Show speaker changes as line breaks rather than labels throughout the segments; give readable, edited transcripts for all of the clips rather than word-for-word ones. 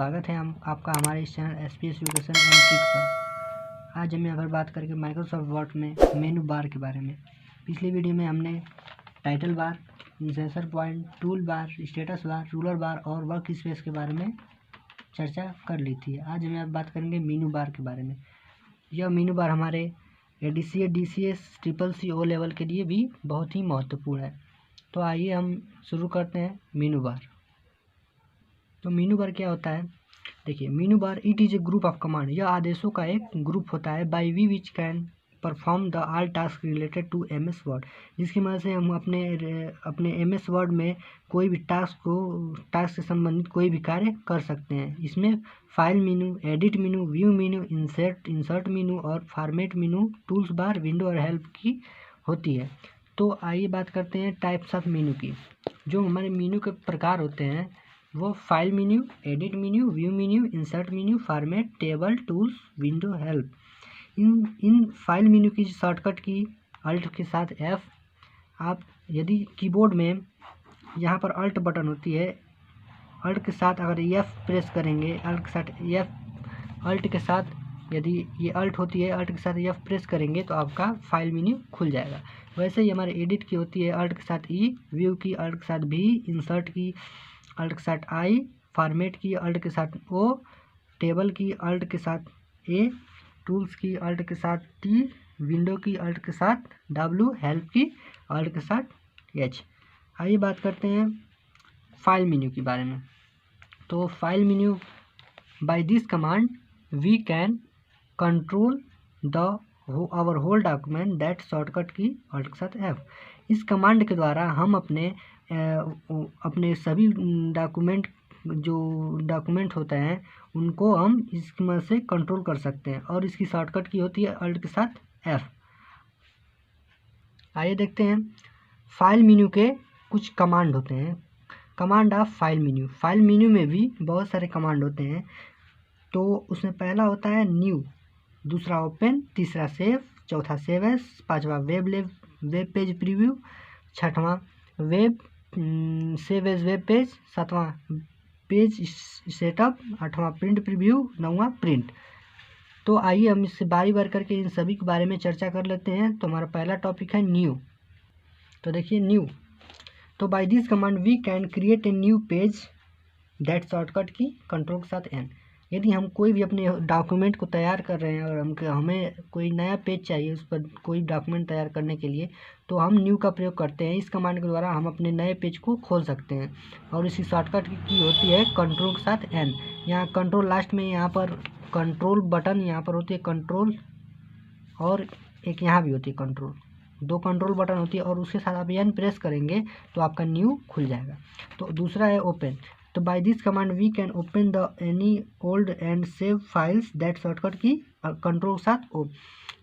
स्वागत है हम आपका हमारे इस channel SPS education and tricks पर। आज हम यहाँ पर बात करेंगे माइक्रोसॉफ्ट वर्ड में मेनू बार के बारे में। पिछली वीडियो में हमने title bar, insertion point, tool bar, status bar, ruler bar और वर्क स्पेस के बारे में चर्चा कर ली थी। आज हम यहाँ बात करेंगे मेनू बार के बारे में। यह मेनू बार हमारे ADCA, DCS, CCC O level के लिए भी बहुत ही महत्वपूर्ण है। तो आइए हम शुरू करते हैं मेनू बार। तो मेनू बार क्या होता है? देखिए, menu bar it is a group of command. यह आदेशों का एक ग्रुप होता है by we which can perform the all task related to MS word, जिसकी मदद से हम अपने MS वर्ड में कोई भी टास्क से संबंधित कोई भी कार्य कर सकते हैं। इसमें फाइल मेनू, एडिट मेनू, व्यू मेनू, इंसर्ट मेनू और फॉर्मेट मेनू, टूल्स बार, विंडो और हेल्प की होती है। तो आइए बात करते हैं टाइप्स ऑफ मेनू की। जो हमारे मेनू के प्रकार होते हैं वो file menu, edit menu, view menu, insert menu, format, table, tools, window, help. In file menu की शॉर्टकट की अल्ट के साथ F। आप यदि कीबोर्ड में यहाँ पर अल्ट बटन होती है, अल्ट के साथ अगर F प्रेस करेंगे, अल्ट के साथ F, अल्ट के साथ यदि ये अल्ट होती है, अल्ट के साथ F प्रेस करेंगे तो आपका फाइल मेन्यू खुल जाएगा। वैसे ही हमारे एडिट की होती है अल्ट के साथ E, व्यू की अल्ट के साथ V, इंसर्ट की अल्ट के साथ I, फॉर्मेट की अल्ट के साथ O, टेबल की अल्ट के साथ A, टूल्स की अल्ट के साथ T, विंडो की अल्ट के साथ W, हेल्प की अल्ट के साथ H। आइए बात करते हैं फाइल मेन्यू के बारे में। तो file menu, by this command we can control our whole document, that shortcut की अल्ट के साथ F। इस कमांड के द्वारा हम अपने सभी डॉक्यूमेंट होते हैं उनको हम इसकी मदद से कंट्रोल कर सकते हैं और इसकी शॉर्टकट की होती है अल्ट के साथ F। आइए देखते हैं फाइल मेन्यू के कुछ कमांड होते हैं। Command of file menu. File menu में भी बहुत सारे कमांड होते हैं। तो उसमें पहला होता है न्यू, दूसरा ओपन, तीसरा सेव, चौथा सेव एज, पांचवा वेब पेज प्रीव्यू, छठवां web save as web page, सातवां पेज सेटअप, आठवां प्रिंट प्रीव्यू, नौवां प्रिंट। तो आइए हम इससे बारी बारी करके इन सभी के बारे में चर्चा कर लेते हैं। तो हमारा पहला टॉपिक है न्यू। तो देखिए न्यू, तो by this command we can create a new page, that shortcut key control के साथ N। यदि हम कोई भी अपने डॉक्यूमेंट को तैयार कर रहे हैं और हमें कोई नया पेज चाहिए उस पर कोई डॉक्यूमेंट तैयार करने के लिए, तो हम न्यू का प्रयोग करते हैं। इस कमांड के द्वारा हम अपने नए पेज को खोल सकते हैं और इसकी शॉर्टकट की होती है कंट्रोल के साथ N। यहाँ कंट्रोल लास्ट में, यहाँ पर कंट्रोल बटन यहाँ पर होती है कंट्रोल, और एक यहाँ भी होती है कंट्रोल, दो कंट्रोल बटन होती है और उसके साथ आप N प्रेस करेंगे तो आपका न्यू खुल जाएगा। तो दूसरा है ओपन। तो by this command we can open the any old and save files, that shortcut key control के साथ O।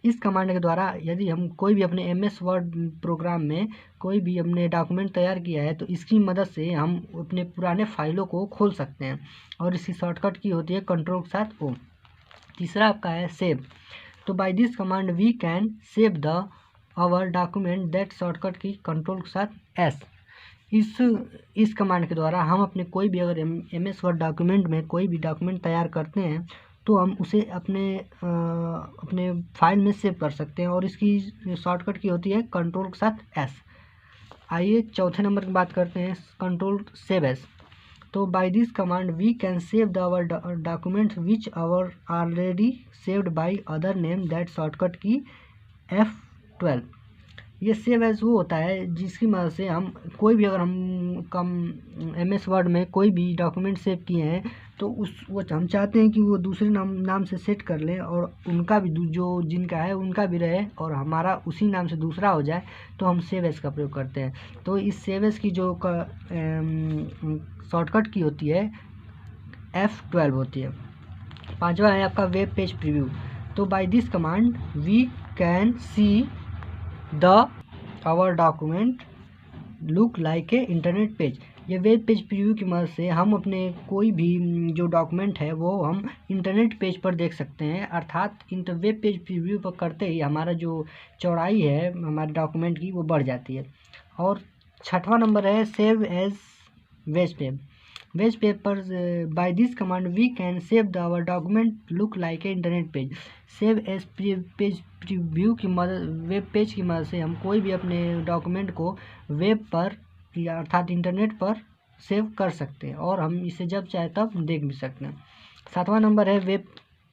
इस कमांड के द्वारा यदि हम कोई भी अपने MS वर्ड प्रोग्राम में कोई भी अपने डॉक्यूमेंट तैयार किया है तो इसकी मदद से हम अपने पुराने फाइलों को खोल सकते हैं और इसकी शॉर्टकट की होती है कंट्रोल के साथ O। तीसरा आपका है सेव। तो by this command we can save the our document, that shortcut key control के साथ S। इस कमांड के द्वारा हम अपने कोई भी अगर MS वर्ड डॉक्यूमेंट में कोई भी डॉक्यूमेंट तैयार करते हैं तो हम उसे अपने फाइल में सेव कर सकते हैं और इसकी शॉर्टकट की होती है कंट्रोल के साथ S। आइए चौथे नंबर की बात करते हैं, कंट्रोल सेव एज। तो by this command we can save our documents which our already saved by other name, that shortcut key F12। ये सेव एज वो होता है जिसकी मदद से हम कोई भी अगर हम MS वर्ड में कोई भी डॉक्यूमेंट सेव किए हैं तो वो हम चाहते हैं कि वो दूसरे नाम से सेट कर लें और उनका भी जो जिनका है उनका भी रहे और हमारा उसी नाम से दूसरा हो जाए, तो हम सेव एज का प्रयोग करते हैं। तो इस सेव एज की जो शॉर्टकट की होती है F12 होती है। पांचवा है आपका वेब पेज प्रीव्यू। तो by this command we can see our document look like a internet page. ये वेब पेज प्रीव्यू की मदद से हम अपने कोई भी जो डॉक्यूमेंट है वो हम इंटरनेट पेज पर देख सकते हैं। अर्थात वेब पेज प्रीव्यू पर करते ही हमारा जो चौड़ाई है हमारे डॉक्यूमेंट की वो बढ़ जाती है। और छठवां नंबर है save as web page. Web papers by this command we can save our document look like a internet page. Save as page preview की मदद, वेब पेज की मदद से हम कोई भी अपने डॉक्यूमेंट को वेब पर या अर्थात इंटरनेट पर सेव कर सकते हैं और हम इसे जब चाहे तब देख भी सकते हैं। 7वां नंबर है web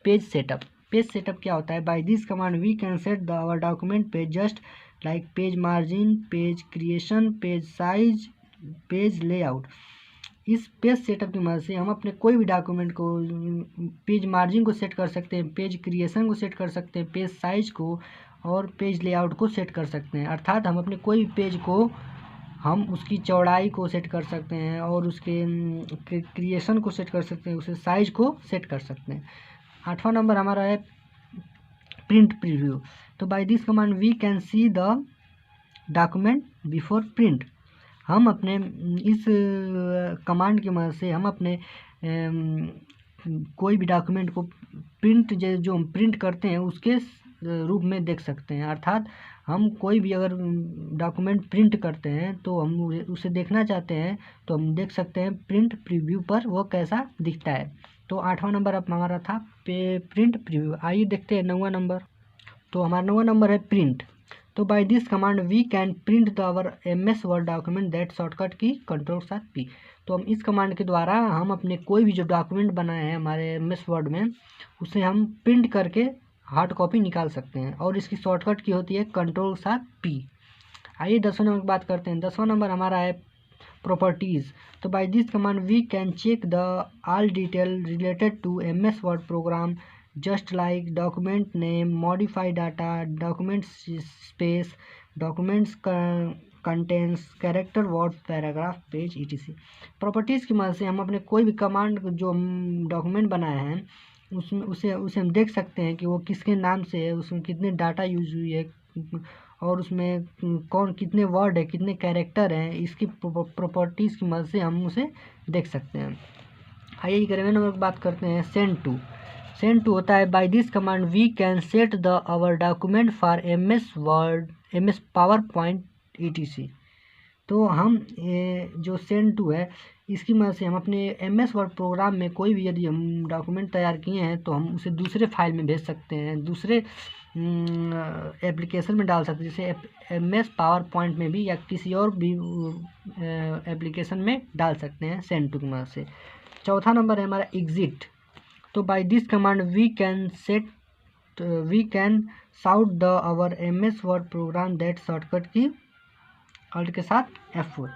page setup. Page setup क्या होता है? By this command we can set our document page just like page margin, page creation, page size, page layout. इस पेज सेटअप की मदद से हम अपने कोई भी डॉक्यूमेंट को पेज मार्जिन को सेट कर सकते हैं, पेज क्रिएशन को सेट कर सकते हैं, पेज साइज को और पेज लेआउट को सेट कर सकते हैं। अर्थात हम अपने कोई भी पेज को हम उसकी चौड़ाई को सेट कर सकते हैं और उसके क्रिएशन को सेट कर सकते हैं, उसके साइज को सेट कर सकते हैं। 8वां नंबर हमारा है प्रिंट प्रीव्यू। तो by this command we can see the document before print. हम अपने इस कमांड की मदद से हम अपने कोई भी डॉक्यूमेंट को प्रिंट जो हम प्रिंट करते हैं उसके रूप में देख सकते हैं। अर्थात हम कोई भी अगर डॉक्यूमेंट प्रिंट करते हैं तो हम उसे देखना चाहते हैं तो हम देख सकते हैं प्रिंट प्रीव्यू पर वो कैसा दिखता है। तो 8वां नंबर अब हमारा था प्रिंट प्रीव्यू। आइए देखते हैं 9वां नंबर। तो हमारा 9वां नंबर है प्रिंट। तो by this command we can print the our MS word document that shortcut की Ctrl+P। तो हम इस कमांड के द्वारा हम अपने कोई भी जो डॉक्यूमेंट बनाए हैं हमारे MS वर्ड में उसे हम प्रिंट करके हार्ड कॉपी निकाल सकते हैं और इसकी शॉर्टकट की होती है Ctrl+P। आइए 10वां नंबर की बात करते हैं। 10वां नंबर हमारा है प्रॉपर्टीज़। तो by this command we can check the all detail related to MS word program just like document name, modify data, document space, documents contains character, word, paragraph, page etc। Properties की मदद से हम अपने कोई भी command जो हम document बनाए हैं उसमें उसे हम देख सकते हैं कि वो किसके नाम से है, उसमें कितने डाटा यूज हुई है और उसमें कौन कितने वर्ड है, कितने कैरेक्टर हैं। इसकी प्रॉपर्टीज़ की मदद से हम उसे देख सकते हैं। आइए 11वें नंबर की बात करते हैं सेंड टू। सेंड टू होता है by this command we can set the our document for MS word, MS PowerPoint etc। तो हम जो सेंड टू है इसकी मदद से हम अपने MS वर्ड प्रोग्राम में कोई भी यदि हम डॉक्यूमेंट तैयार किए हैं तो हम उसे दूसरे फाइल में भेज सकते हैं, दूसरे एप्लीकेशन में डाल सकते हैं, जैसे MS पावर पॉइंट में भी या किसी और भी एप्लीकेशन में डाल सकते हैं सेंड टू की मदद से। चौथा नंबर है हमारा एग्जिट। तो by this command we can shut the our MS word program that shortcut की अल्ट के साथ F4।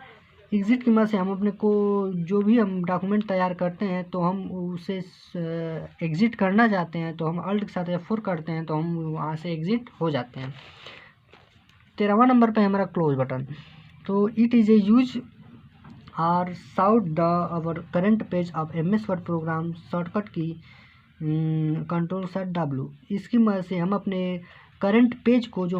एग्जिट की मदद से हम अपने को जो भी हम डॉक्यूमेंट तैयार करते हैं तो हम उसे एग्जिट करना चाहते हैं तो हम अल्ट के साथ F4 करते हैं तो हम वहाँ से एग्जिट हो जाते हैं। 13वां नंबर पे हमारा क्लोज बटन। तो इट इज़ ए यूज और shut the our current page of MS word program shortcut की Ctrl+W। इसकी मदद से हम अपने करंट पेज को जो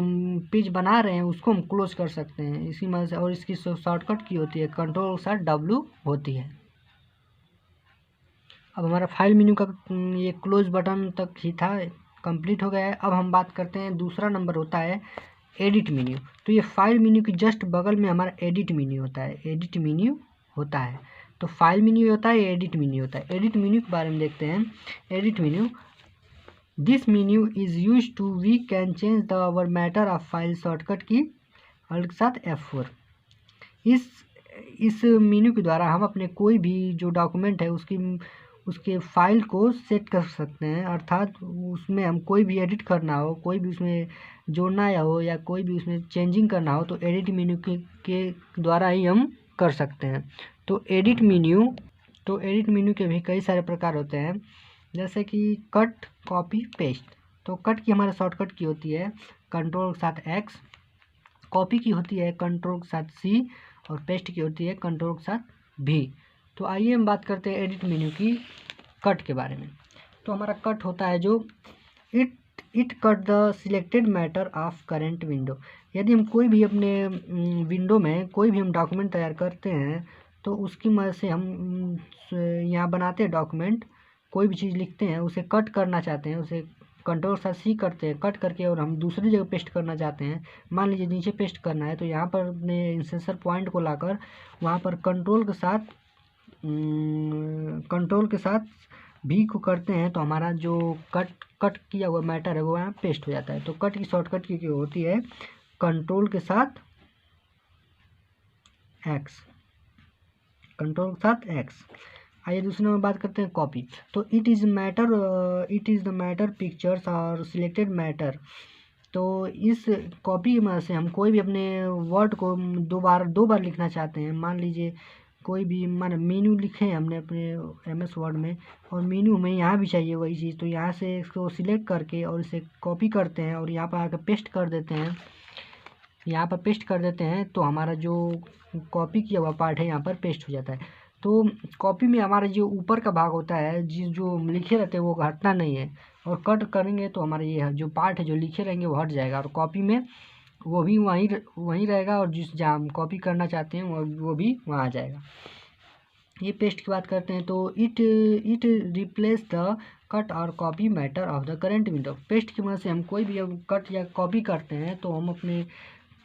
पेज बना रहे हैं उसको हम क्लोज कर सकते हैं इसकी मदद से, और इसकी शॉर्टकट की होती है Ctrl+W होती है। अब हमारा फाइल मेन्यू का ये क्लोज बटन तक ही था, कंप्लीट हो गया है। अब हम बात करते हैं दूसरा नंबर होता है एडिट मेन्यू। तो ये फाइल मेन्यू के जस्ट बगल में हमारा एडिट मेन्यू होता है, एडिट मेन्यू होता है। तो फाइल मेन्यू होता है, एडिट मेन्यू होता है। एडिट मेन्यू के बारे में देखते हैं। Edit menu, this menu is use to we can change the our matter of file shortcut की अल्ट के साथ F4। इस मेन्यू के द्वारा हम अपने कोई भी जो डॉक्यूमेंट है उसके फाइल को सेट कर सकते हैं। अर्थात उसमें हम कोई भी एडिट करना हो, कोई भी उसमें जोड़ना या हो या कोई भी उसमें चेंजिंग करना हो तो एडिट मेन्यू के द्वारा ही हम कर सकते हैं। तो एडिट मेन्यू के भी कई सारे प्रकार होते हैं, जैसे कि कट, कॉपी, पेस्ट। तो कट की हमारे शॉर्टकट की होती है Ctrl के साथ X, कॉपी की होती है Ctrl के साथ C और पेस्ट की होती है Ctrl के साथ V। तो आइए हम बात करते हैं एडिट मेन्यू की कट के बारे में। तो हमारा कट होता है जो it cut the selected matter of current window. यदि हम कोई भी अपने विंडो में कोई भी हम डॉक्यूमेंट तैयार करते हैं तो उसकी मदद से हम यहाँ बनाते हैं डॉक्यूमेंट, कोई भी चीज़ लिखते हैं उसे कट करना चाहते हैं, उसे Ctrl+C करते हैं कट करके, और हम दूसरी जगह पेस्ट करना चाहते हैं। मान लीजिए नीचे पेस्ट करना है तो यहाँ पर अपने इंसर्शन पॉइंट को लाकर वहाँ पर कंट्रोल के साथ कंट्रोल के साथ भी को करते हैं तो हमारा जो कट किया हुआ मैटर है वो यहाँ पेस्ट हो जाता है। तो कट की शॉर्टकट की होती है कंट्रोल के साथ एक्स, कंट्रोल के साथ एक्स। आइए दूसरे नंबर बात करते हैं कॉपी। तो it is the matter pictures और सिलेक्टेड मैटर। तो इस कॉपी की मदद से हम कोई भी अपने वर्ड को दो बार लिखना चाहते हैं। मान लीजिए कोई भी मान मीनू लिखे हैं हमने अपने MS वर्ड में, और मीनू हमें यहाँ भी चाहिए वही चीज़, तो यहाँ से इसको सिलेक्ट करके और इसे कॉपी करते हैं और यहाँ पर आकर पेस्ट कर देते हैं। यहाँ पर पेस्ट कर देते हैं तो हमारा जो कॉपी किया हुआ पार्ट है यहाँ पर पेस्ट हो जाता है। तो कॉपी में हमारा जो ऊपर का भाग होता है जो लिखे रहते हैं वो हटना नहीं है, और कट करेंगे तो हमारा ये जो पार्ट है जो लिखे रहेंगे वो हट जाएगा, और कॉपी में वो भी वहीं रहेगा, और जिस जहाँ हम कॉपी करना चाहते हैं वो भी वहाँ आ जाएगा। ये पेस्ट की बात करते हैं तो इट रिप्लेस द कट और copy matter of the current window. Paste की मदद से हम कोई भी कट या कॉपी करते हैं तो हम अपने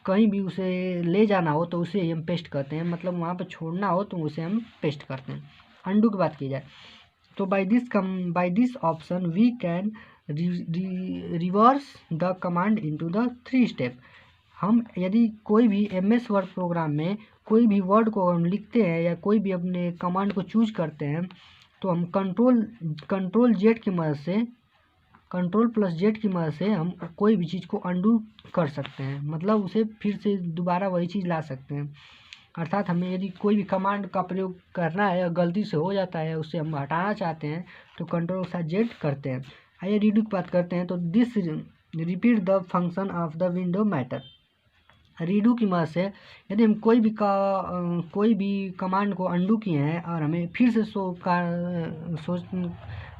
कहीं भी उसे ले जाना हो तो उसे हम पेस्ट करते हैं, मतलब वहाँ पर छोड़ना हो तो उसे हम पेस्ट करते हैं। अंडू की बात की जाए तो by this option we can reverse the command into the 3 step. हम यदि कोई भी MS वर्ड प्रोग्राम में कोई भी वर्ड को हम लिखते हैं या कोई भी अपने कमांड को चूज करते हैं तो हम कंट्रोल Z की मदद से, Ctrl+Z की मदद से हम कोई भी चीज़ को अंडू कर सकते हैं, मतलब उसे फिर से दोबारा वही चीज़ ला सकते हैं। अर्थात हमें यदि कोई भी कमांड का प्रयोग करना है और गलती से हो जाता है उसे हम हटाना चाहते हैं तो Ctrl+Z करते हैं। आइए रीडू की बात करते हैं तो this repeat the function of the window matter. Redo की मदद से यदि हम कोई भी कमांड को अंडू किए हैं और हमें फिर से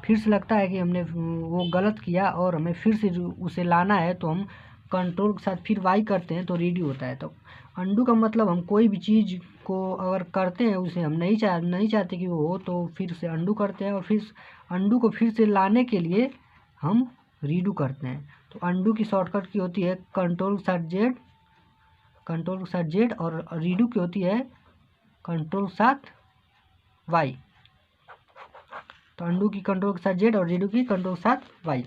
फिर से लगता है कि हमने वो गलत किया और हमें फिर से उसे लाना है तो हम कंट्रोल के साथ फिर Y करते हैं तो रीडू होता है। तो अंडू का मतलब हम कोई भी चीज़ को अगर करते हैं उसे हम नहीं चाहते कि वो हो तो फिर से अंडू करते हैं, और फिर अंडू को फिर से लाने के लिए हम रीडू करते हैं। तो अंडू की शॉर्टकट की होती है कंट्रोल के साथ Z, और रीडू की होती है कंट्रोल के साथ Y। तो अंडू की कंट्रोल के साथ Z और रीडू की कंट्रोल के साथ Y।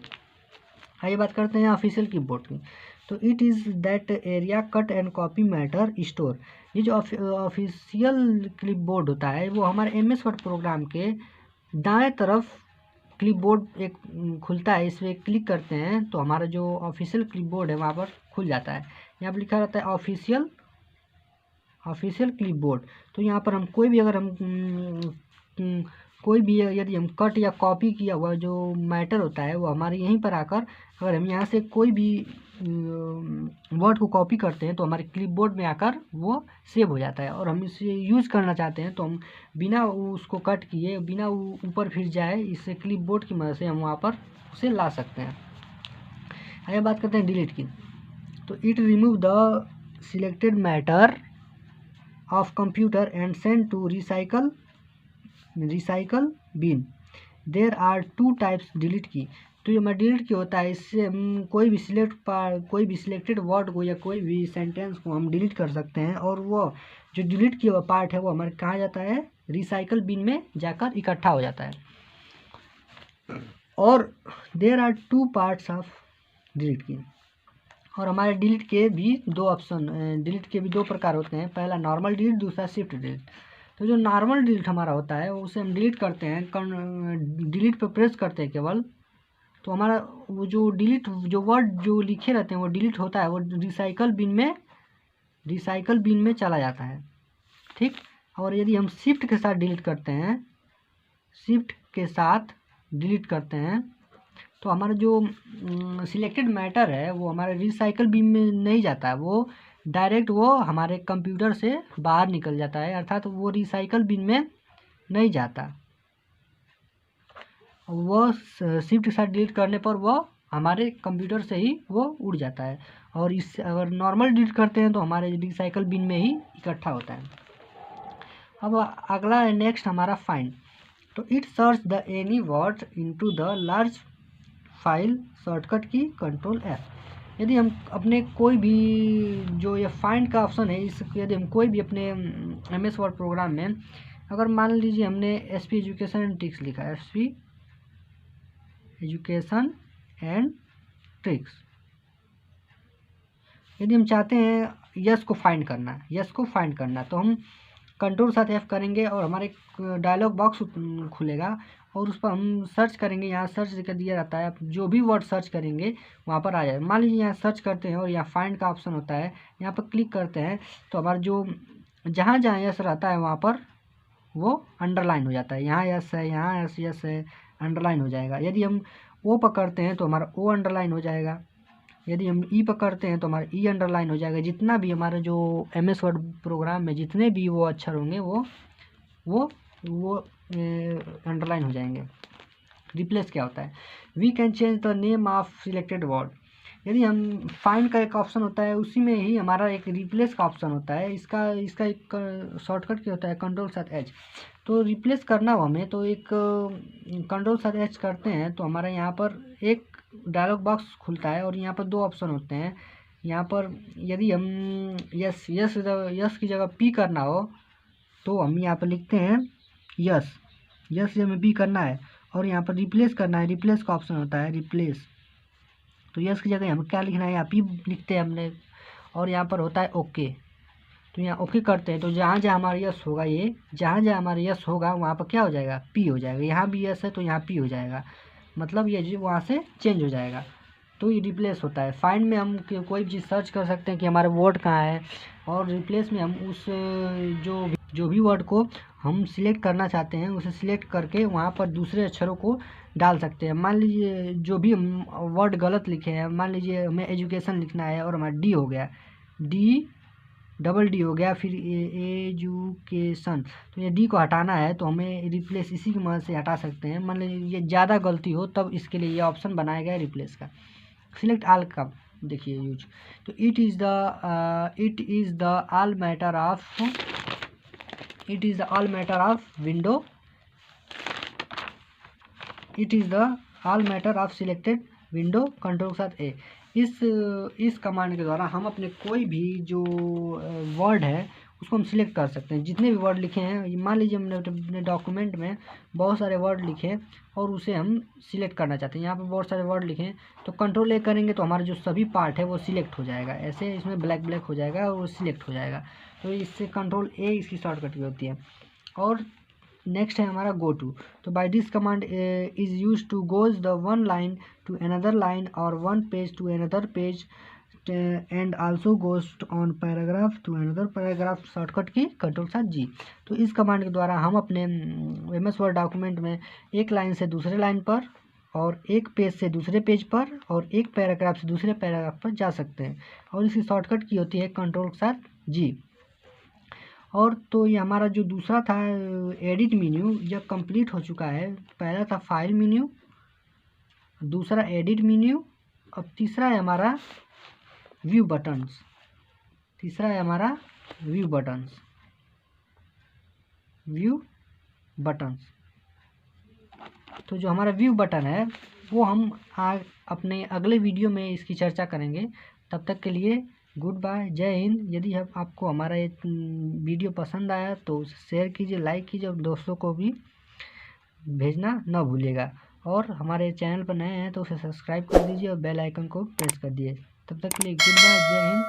आइए बात करते हैं ऑफिशियल कीबोर्ड की। तो it is that area cut and copy matter store. ये जो ऑफिशियल क्लिपबोर्ड होता है वो हमारे MS वर्ड प्रोग्राम के दाएं तरफ क्लिपबोर्ड एक खुलता है, इस पर क्लिक करते हैं तो हमारा जो ऑफिशियल क्लिपबोर्ड है वहाँ पर खुल जाता है। यहाँ पर लिखा रहता है ऑफिशियल क्लिपबोर्ड। तो यहाँ पर हम कोई भी अगर हम कोई भी यदि हम कट या कॉपी किया हुआ जो मैटर होता है वो हमारे यहीं पर आकर, अगर हम यहाँ से कोई भी वर्ड को कॉपी करते हैं तो हमारे क्लिपबोर्ड में आकर वो सेव हो जाता है, और हम इसे यूज़ करना चाहते हैं तो हम बिना उसको कट किए, बिना ऊपर फिर जाए, इससे क्लिपबोर्ड की मदद से हम वहाँ पर उसे ला सकते हैं। आइए बात करते हैं डिलीट की। तो it remove the selected matter of computer and send to recycle bin. There are 2 types delete की। तो ये हमारा डिलीट की होता है, इससे हम कोई भी सिलेक्टेड वर्ड को या कोई भी सेंटेंस को हम डिलीट कर सकते हैं, और वो जो डिलीट किया हुआ पार्ट है वो हमारे कहाँ जाता है, रिसाइकल बिन में जाकर इकट्ठा हो जाता है। और there are 2 parts of delete की। और हमारे डिलीट के भी 2 प्रकार होते हैं, पहला नॉर्मल डिलीट, दूसरा शिफ्ट डिलीट। तो जो नॉर्मल डिलीट हमारा होता है उसे हम डिलीट करते हैं, डिलीट पर प्रेस करते हैं केवल, तो हमारा वो जो वर्ड जो लिखे रहते हैं वो डिलीट होता है, वो रिसाइकल बिन में चला जाता है, ठीक। और यदि हम शिफ्ट के साथ डिलीट करते हैं तो हमारा जो सिलेक्टेड मैटर है वो हमारे रिसाइकल बिन में नहीं जाता है, वो डायरेक्ट वो हमारे कंप्यूटर से बाहर निकल जाता है, अर्थात वो रिसाइकल बिन में नहीं जाता। वो शिफ्ट के साथ डिलीट करने पर वो हमारे कंप्यूटर से ही वो उड़ जाता है, और इस अगर नॉर्मल डिलीट करते हैं तो हमारे रिसाइकल बिन में ही इकट्ठा होता है। अब अगला है नेक्स्ट हमारा फाइंड। तो it search the any word into the large file, shortcut की Ctrl+F। यदि हम अपने कोई भी जो ये फाइंड का ऑप्शन है, इस यदि हम कोई भी अपने MS वर्ड प्रोग्राम में अगर मान लीजिए हमने SP एजुकेशन एंड ट्रिक्स लिखा है, SP एजुकेशन एंड ट्रिक्स, यदि हम चाहते हैं यस को फाइंड करना, तो हम Ctrl+F करेंगे और हमारे डायलॉग बॉक्स खुलेगा और उस पर हम सर्च करेंगे। यहाँ सर्च कर दिया जाता है, आप जो भी वर्ड सर्च करेंगे वहाँ पर आ जाए। मान लीजिए यहाँ सर्च करते हैं और यहाँ फाइंड का ऑप्शन होता है, यहाँ पर क्लिक करते हैं तो हमारा जो जहाँ जहाँ यस रहता है वहाँ पर वो अंडरलाइन हो जाता है। यहाँ यस है, यहाँ यस है, अंडरलाइन हो जाएगा। यदि हम ओ पकड़ते हैं तो हमारा ओ अंडरलाइन हो जाएगा। यदि हम ई पकड़ते हैं तो हमारा ई अंडरलाइन हो जाएगा। जितना भी हमारा जो MS वर्ड प्रोग्राम में जितने भी वो अक्षर होंगे वो अंडरलाइन हो जाएंगे। रिप्लेस क्या होता है? We can change the name of selected word. यदि हम फाइंड का एक ऑप्शन होता है, उसी में ही हमारा एक रिप्लेस का ऑप्शन होता है। इसका एक शॉर्टकट क्या होता है? Ctrl+H। तो रिप्लेस करना हो हमें तो एक Ctrl+H करते हैं तो हमारा यहाँ पर एक डायलॉग बॉक्स खुलता है और यहाँ पर दो ऑप्शन होते हैं। यहाँ पर यदि हम यस की जगह P करना हो तो हम यहाँ पर लिखते हैं यस से हमें P करना है, और यहाँ पर रिप्लेस करना है, रिप्लेस का ऑप्शन होता है रिप्लेस। तो यस की जगह हमें क्या लिखना है? यहाँ P लिखते हैं हमने, और यहाँ पर होता है ओके। तो यहाँ ओके करते हैं तो जहाँ जहाँ हमारा यस होगा, ये जहाँ जहाँ हमारा यस होगा वहाँ पर क्या हो जाएगा? P हो जाएगा। यहाँ भी यस है तो यहाँ P हो जाएगा, मतलब ये जो वहाँ से चेंज हो जाएगा। तो ये रिप्लेस होता है। फाइंड में हम कोई भी चीज़ सर्च कर सकते हैं कि हमारे वर्ड कहाँ है, और रिप्लेस में हम उस जो भी वर्ड को हम सिलेक्ट करना चाहते हैं उसे सिलेक्ट करके वहाँ पर दूसरे अक्षरों को डाल सकते हैं। मान लीजिए जो भी हम वर्ड गलत लिखे हैं, मान लीजिए हमें एजुकेशन लिखना है और हमारा डी हो गया, डबल डी हो गया, फिर एजुकेशन, तो ये डी को हटाना है तो हमें रिप्लेस इसी की मदद से हटा सकते हैं। मान लीजिए ये ज़्यादा गलती हो तब इसके लिए ये ऑप्शन बनाया गया है रिप्लेस का। सिलेक्ट ऑल का देखिए यूज, तो it is the all matter of window, it is the all matter of selected window Ctrl+A। इस कमांड के द्वारा हम अपने कोई भी जो वर्ड है उसको हम सिलेक्ट कर सकते हैं। जितने भी वर्ड लिखे हैं, मान लीजिए हमने अपने डॉक्यूमेंट में बहुत सारे वर्ड लिखे और उसे हम सिलेक्ट करना चाहते हैं। यहाँ पर बहुत सारे वर्ड लिखे तो Ctrl+A करेंगे तो हमारा जो सभी पार्ट है वो सिलेक्ट हो जाएगा। ऐसे इसमें ब्लैक हो जाएगा और वो सिलेक्ट हो जाएगा। तो इससे Ctrl+A इसकी शॉर्टकट की होती है। और नेक्स्ट है हमारा गो टू। तो by this command is use to goes the one line to another line और one page to another page and also goes on paragraph to another paragraph. Shortcut की Ctrl+G। तो इस command के द्वारा हम अपने MS word document में एक लाइन से दूसरे लाइन पर, और एक पेज से दूसरे पेज पर, और एक पैराग्राफ से दूसरे पैराग्राफ पर जा सकते हैं। और इसकी शॉर्टकट की होती है Ctrl+G। और तो ये हमारा जो दूसरा था एडिट मेन्यू, जब कंप्लीट हो चुका है। पहला था फाइल मेन्यू, दूसरा एडिट मेन्यू, अब तीसरा है हमारा व्यू बटन्स। View buttons. तो जो हमारा व्यू बटन है वो हम अपने अगले वीडियो में इसकी चर्चा करेंगे। तब तक के लिए गुड बाय, जय हिंद। यदि आपको हमारा ये वीडियो पसंद आया तो उसे शेयर कीजिए, लाइक कीजिए, और दोस्तों को भी भेजना न भूलिएगा। और हमारे चैनल पर नए हैं तो उसे सब्सक्राइब कर दीजिए और बेल आइकन को प्रेस कर दिए। तब तक के लिए गुड बाय, जय हिंद।